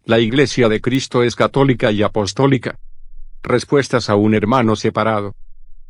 ¿La Iglesia de Cristo es católica y apostólica? Respuestas a un hermano separado.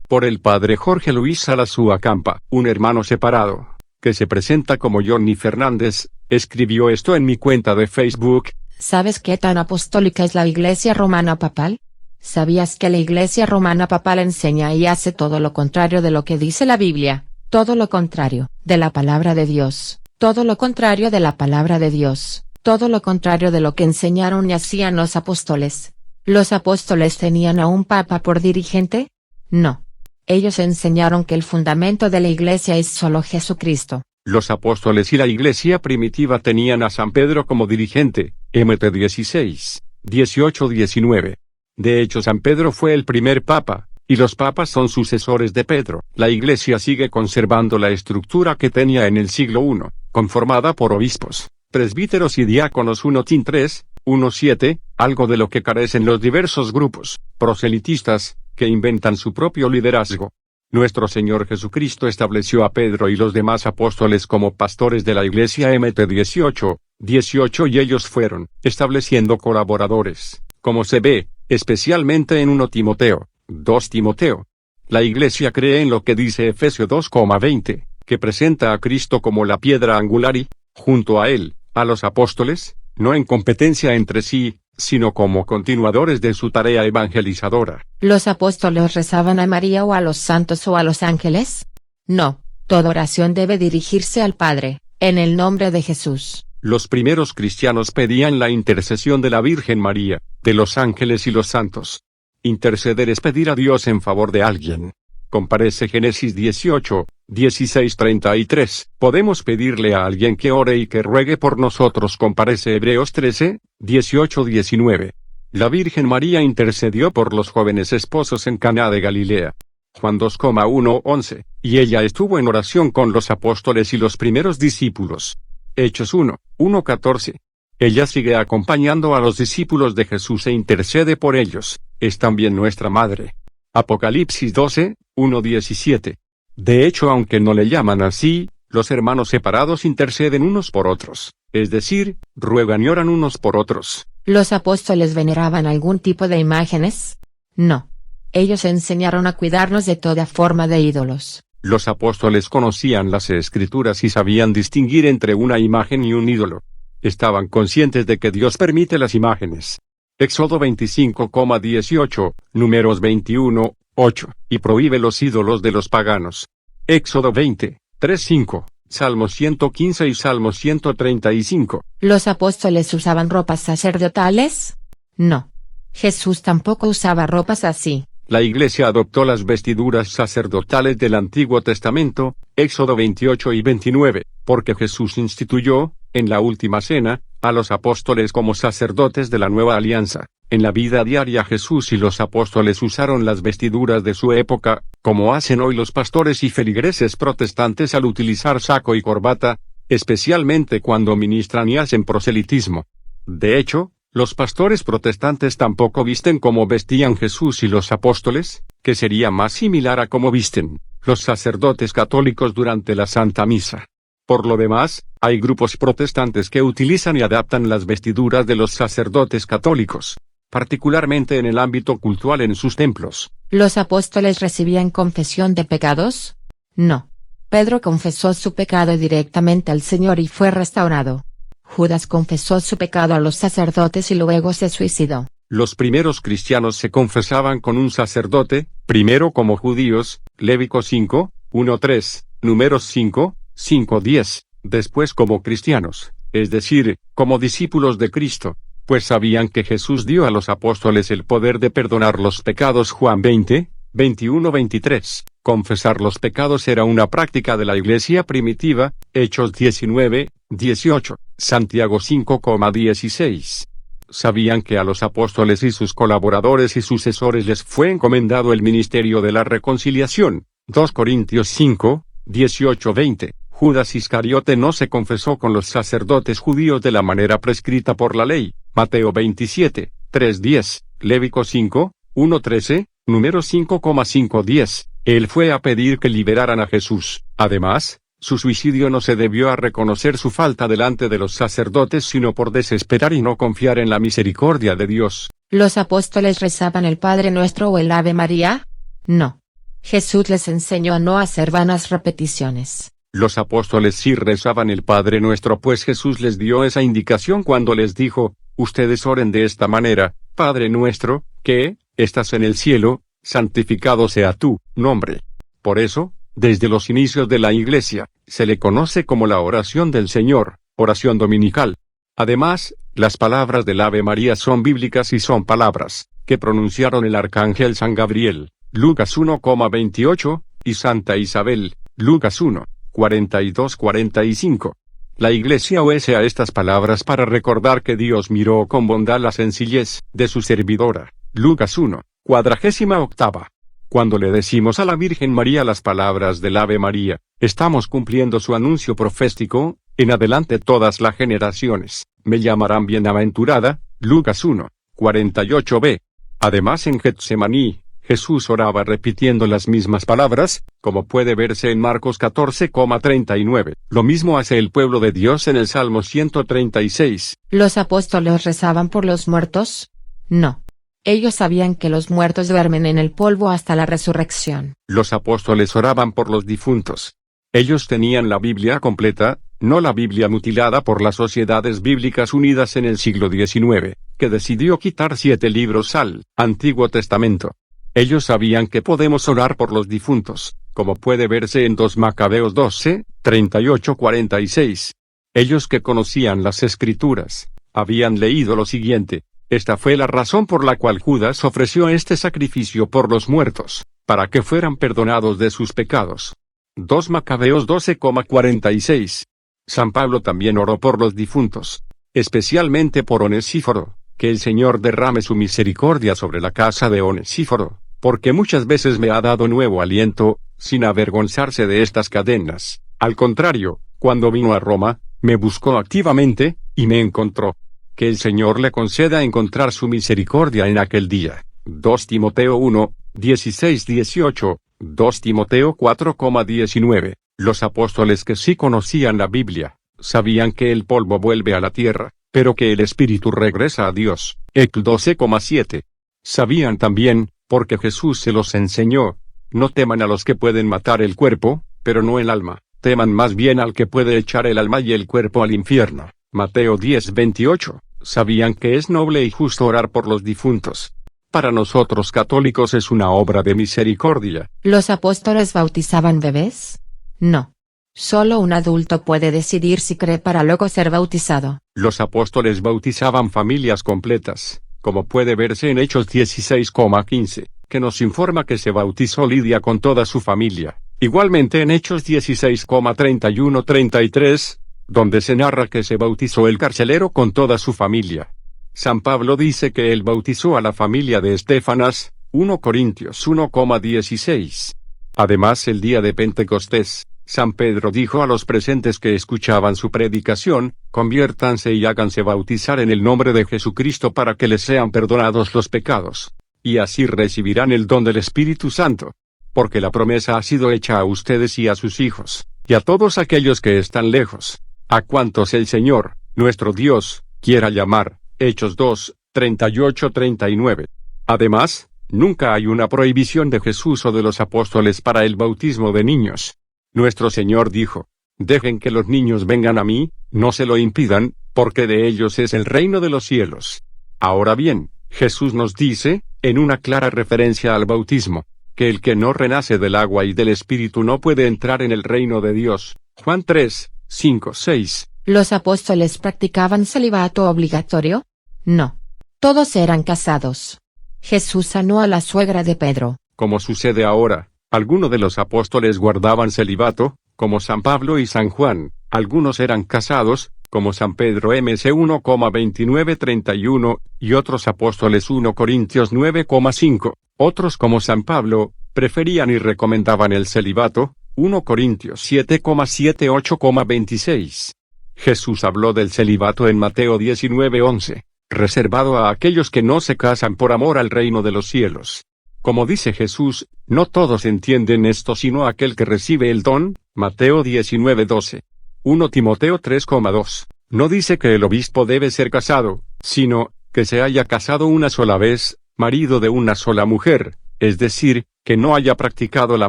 Por el padre Jorge Luis Salazúa Campa, un hermano separado, que se presenta como Johnny Fernández, escribió esto en mi cuenta de Facebook. ¿Sabes qué tan apostólica es la Iglesia Romana Papal? ¿Sabías que la Iglesia Romana Papal enseña y hace todo lo contrario de lo que dice la Biblia? Todo lo contrario de la palabra de Dios, todo lo contrario de la palabra de Dios, todo lo contrario de lo que enseñaron y hacían los apóstoles. ¿Los apóstoles tenían a un papa por dirigente? No. Ellos enseñaron que el fundamento de la Iglesia es solo Jesucristo. Los apóstoles y la Iglesia primitiva tenían a San Pedro como dirigente, Mt 16, 18-19. De hecho, San Pedro fue el primer papa, y los papas son sucesores de Pedro. La Iglesia sigue conservando la estructura que tenía en el siglo I, conformada por obispos, presbíteros y diáconos 1-3, 1-7, algo de lo que carecen los diversos grupos proselitistas, que inventan su propio liderazgo. Nuestro Señor Jesucristo estableció a Pedro y los demás apóstoles como pastores de la Iglesia Mt 18, y ellos fueron estableciendo colaboradores, como se ve, especialmente en 1 Timoteo, 2 Timoteo. La Iglesia cree en lo que dice Efesios 2,20, que presenta a Cristo como la piedra angular y, junto a él, a los apóstoles, no en competencia entre sí, sino como continuadores de su tarea evangelizadora. ¿Los apóstoles rezaban a María o a los santos o a los ángeles? No, toda oración debe dirigirse al Padre, en el nombre de Jesús. Los primeros cristianos pedían la intercesión de la Virgen María, de los ángeles y los santos. Interceder es pedir a Dios en favor de alguien. Comparece Génesis 18, 16-33. Podemos pedirle a alguien que ore y que ruegue por nosotros. Comparece Hebreos 13, 18-19. La Virgen María intercedió por los jóvenes esposos en Caná de Galilea. Juan 2,1-11. Y ella estuvo en oración con los apóstoles y los primeros discípulos. Hechos 1, 1-14. Ella sigue acompañando a los discípulos de Jesús e intercede por ellos. Es también nuestra madre. Apocalipsis 12, 1-17. De hecho, aunque no le llaman así, los hermanos separados interceden unos por otros, es decir, ruegan y oran unos por otros. ¿Los apóstoles veneraban algún tipo de imágenes? No. Ellos enseñaron a cuidarnos de toda forma de ídolos. Los apóstoles conocían las Escrituras y sabían distinguir entre una imagen y un ídolo. Estaban conscientes de que Dios permite las imágenes. Éxodo 25,18, Números 21, 8, y prohíbe los ídolos de los paganos. Éxodo 20, 3-5, Salmo 115 y Salmo 135. ¿Los apóstoles usaban ropas sacerdotales? No. Jesús tampoco usaba ropas así. La Iglesia adoptó las vestiduras sacerdotales del Antiguo Testamento, Éxodo 28 y 29, porque Jesús instituyó, en la última cena, a los apóstoles como sacerdotes de la nueva alianza. En la vida diaria Jesús y los apóstoles usaron las vestiduras de su época, como hacen hoy los pastores y feligreses protestantes al utilizar saco y corbata, especialmente cuando ministran y hacen proselitismo. De hecho, los pastores protestantes tampoco visten como vestían Jesús y los apóstoles, que sería más similar a cómo visten los sacerdotes católicos durante la Santa Misa. Por lo demás, hay grupos protestantes que utilizan y adaptan las vestiduras de los sacerdotes católicos, particularmente en el ámbito cultural en sus templos. ¿Los apóstoles recibían confesión de pecados? No. Pedro confesó su pecado directamente al Señor y fue restaurado. Judas confesó su pecado a los sacerdotes y luego se suicidó. Los primeros cristianos se confesaban con un sacerdote, primero como judíos, Lévico 5, 1-3, Números 5, 5-10, después como cristianos, es decir, como discípulos de Cristo, pues sabían que Jesús dio a los apóstoles el poder de perdonar los pecados. Juan 20, 21-23. Confesar los pecados era una práctica de la Iglesia primitiva, Hechos 19, 18, Santiago 5,16. Sabían que a los apóstoles y sus colaboradores y sucesores les fue encomendado el ministerio de la reconciliación, 2 Corintios 5, 18-20. Judas Iscariote no se confesó con los sacerdotes judíos de la manera prescrita por la ley, Mateo 27, 3-10, Lévico 5, 1-13, Números 5,5-10. Él fue a pedir que liberaran a Jesús. Además, Su suicidio no se debió a reconocer su falta delante de los sacerdotes, sino por desesperar y no confiar en la misericordia de Dios. ¿Los apóstoles rezaban el Padre Nuestro o el Ave María? No. Jesús les enseñó a no hacer vanas repeticiones. Los apóstoles sí rezaban el Padre Nuestro, pues Jesús les dio esa indicación cuando les dijo: ustedes oren de esta manera: Padre nuestro, que estás en el cielo, santificado sea tu nombre. Por eso, desde los inicios de la Iglesia, se le conoce como la oración del Señor, oración dominical. Además, las palabras del Ave María son bíblicas y son palabras que pronunciaron el arcángel San Gabriel, Lucas 1,28, y Santa Isabel, Lucas 1,42-45. La Iglesia obedece a estas palabras para recordar que Dios miró con bondad la sencillez de su servidora, Lucas 1,48. Cuando le decimos a la Virgen María las palabras del Ave María, estamos cumpliendo su anuncio profético: en adelante todas las generaciones me llamarán bienaventurada, Lucas 1,48b. Además, en Getsemaní, Jesús oraba repitiendo las mismas palabras, como puede verse en Marcos 14,39. Lo mismo hace el pueblo de Dios en el Salmo 136. ¿Los apóstoles rezaban por los muertos? No. Ellos sabían que los muertos duermen en el polvo hasta la resurrección. Los apóstoles oraban por los difuntos. Ellos tenían la Biblia completa, no la Biblia mutilada por las Sociedades Bíblicas Unidas en el siglo XIX, que decidió quitar 7 libros al Antiguo Testamento. Ellos sabían que podemos orar por los difuntos, como puede verse en 2 Macabeos 12, 38-46. Ellos que conocían las Escrituras, habían leído lo siguiente: esta fue la razón por la cual Judas ofreció este sacrificio por los muertos, para que fueran perdonados de sus pecados. 2 Macabeos 12,46. San Pablo también oró por los difuntos, especialmente por Onesíforo, que el Señor derrame su misericordia sobre la casa de Onesíforo, porque muchas veces me ha dado nuevo aliento, sin avergonzarse de estas cadenas. Al contrario, cuando vino a Roma, me buscó activamente, y me encontró. Que el Señor le conceda encontrar su misericordia en aquel día. 2 Timoteo 1, 16-18, 2 Timoteo 4,19. Los apóstoles que sí conocían la Biblia, sabían que el polvo vuelve a la tierra, pero que el espíritu regresa a Dios. Ec 12,7. Sabían también, porque Jesús se los enseñó: no teman a los que pueden matar el cuerpo, pero no el alma, teman más bien al que puede echar el alma y el cuerpo al infierno. Mateo 10:28. Sabían que es noble y justo orar por los difuntos. Para nosotros católicos es una obra de misericordia. ¿Los apóstoles bautizaban bebés? No. Solo un adulto puede decidir si cree para luego ser bautizado. Los apóstoles bautizaban familias completas, como puede verse en Hechos 16,15, que nos informa que se bautizó Lidia con toda su familia. Igualmente en Hechos 16,31-33, donde se narra que se bautizó el carcelero con toda su familia. San Pablo dice que él bautizó a la familia de Estéfanas, 1 Corintios 1,16. Además, el día de Pentecostés, San Pedro dijo a los presentes que escuchaban su predicación: conviértanse y háganse bautizar en el nombre de Jesucristo para que les sean perdonados los pecados, y así recibirán el don del Espíritu Santo. Porque la promesa ha sido hecha a ustedes y a sus hijos, y a todos aquellos que están lejos, a cuantos el Señor, nuestro Dios, quiera llamar. Hechos 2, 38-39. Además, nunca hay una prohibición de Jesús o de los apóstoles para el bautismo de niños. Nuestro Señor dijo: dejen que los niños vengan a mí, no se lo impidan, porque de ellos es el reino de los cielos. Ahora bien, Jesús nos dice, en una clara referencia al bautismo, que el que no renace del agua y del Espíritu no puede entrar en el reino de Dios. Juan 3, 5, 6. ¿Los apóstoles practicaban celibato obligatorio? No. Todos eran casados. Jesús sanó a la suegra de Pedro. Como sucede ahora, algunos de los apóstoles guardaban celibato, como San Pablo y San Juan. Algunos eran casados, como San Pedro MC 1,29-31, y otros apóstoles 1 Corintios 9,5. Otros como San Pablo, preferían y recomendaban el celibato, 1 Corintios 7,7-8,26. Jesús habló del celibato en Mateo 19:11, reservado a aquellos que no se casan por amor al reino de los cielos. Como dice Jesús, no todos entienden esto sino aquel que recibe el don, Mateo 19:12. 1 Timoteo 3,2. No dice que el obispo debe ser casado, sino, que se haya casado una sola vez, marido de una sola mujer, es decir, que no haya practicado la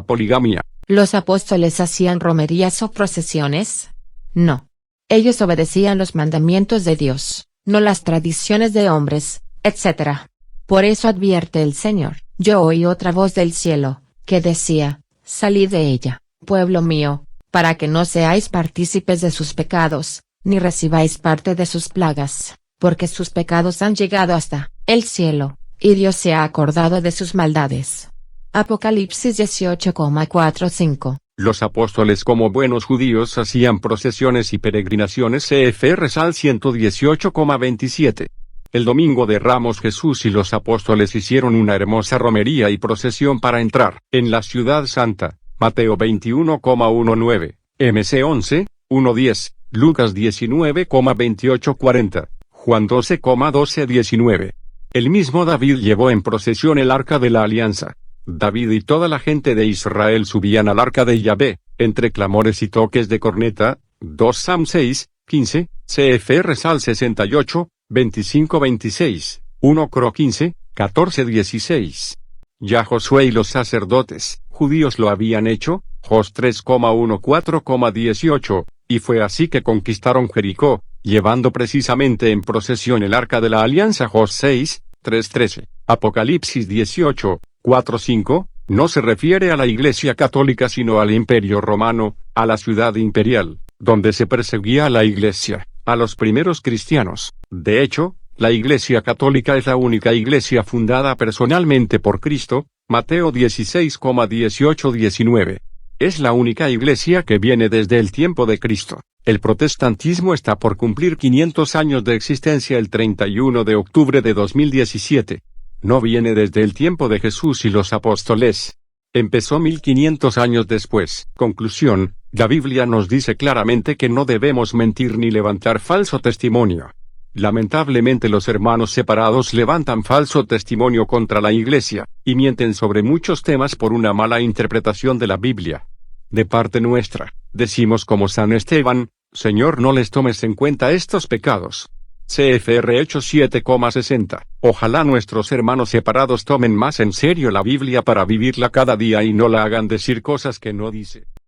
poligamia. ¿Los apóstoles hacían romerías o procesiones? No. Ellos obedecían los mandamientos de Dios, no las tradiciones de hombres, etc. Por eso advierte el Señor: yo oí otra voz del cielo, que decía, salid de ella, pueblo mío, para que no seáis partícipes de sus pecados, ni recibáis parte de sus plagas, porque sus pecados han llegado hasta el cielo, y Dios se ha acordado de sus maldades. Apocalipsis 18,45. Los apóstoles, como buenos judíos, hacían procesiones y peregrinaciones. CFR Sal 118,27. El domingo de Ramos, Jesús y los apóstoles hicieron una hermosa romería y procesión para entrar en la ciudad santa. Mateo 21,19, MC 11, 1:10, Lucas 19,28-40, Juan 12,12-19. El mismo David llevó en procesión el arca de la alianza. David y toda la gente de Israel subían al arca de Yahvé, entre clamores y toques de corneta. 2 Sam 6, 15, CFR Sal 68, 25-26, 1 Cro 15, 14-16. Ya Josué y los sacerdotes judíos lo habían hecho, Jos 3,14,18, y fue así que conquistaron Jericó, llevando precisamente en procesión el arca de la alianza. Jos 6, 3-13. Apocalipsis 18, 4-5, no se refiere a la Iglesia católica sino al Imperio Romano, a la ciudad imperial, donde se perseguía a la Iglesia, a los primeros cristianos. De hecho, la Iglesia católica es la única iglesia fundada personalmente por Cristo. Mateo 16,18-19. Es la única iglesia que viene desde el tiempo de Cristo. El protestantismo está por cumplir 500 años de existencia el 31 de octubre de 2017. No viene desde el tiempo de Jesús y los apóstoles. Empezó 1500 años después. Conclusión: la Biblia nos dice claramente que no debemos mentir ni levantar falso testimonio. Lamentablemente los hermanos separados levantan falso testimonio contra la Iglesia, y mienten sobre muchos temas por una mala interpretación de la Biblia. De parte nuestra, decimos como San Esteban: Señor, no les tomes en cuenta estos pecados. CFR Hechos 7,60. Ojalá nuestros hermanos separados tomen más en serio la Biblia para vivirla cada día y no la hagan decir cosas que no dice.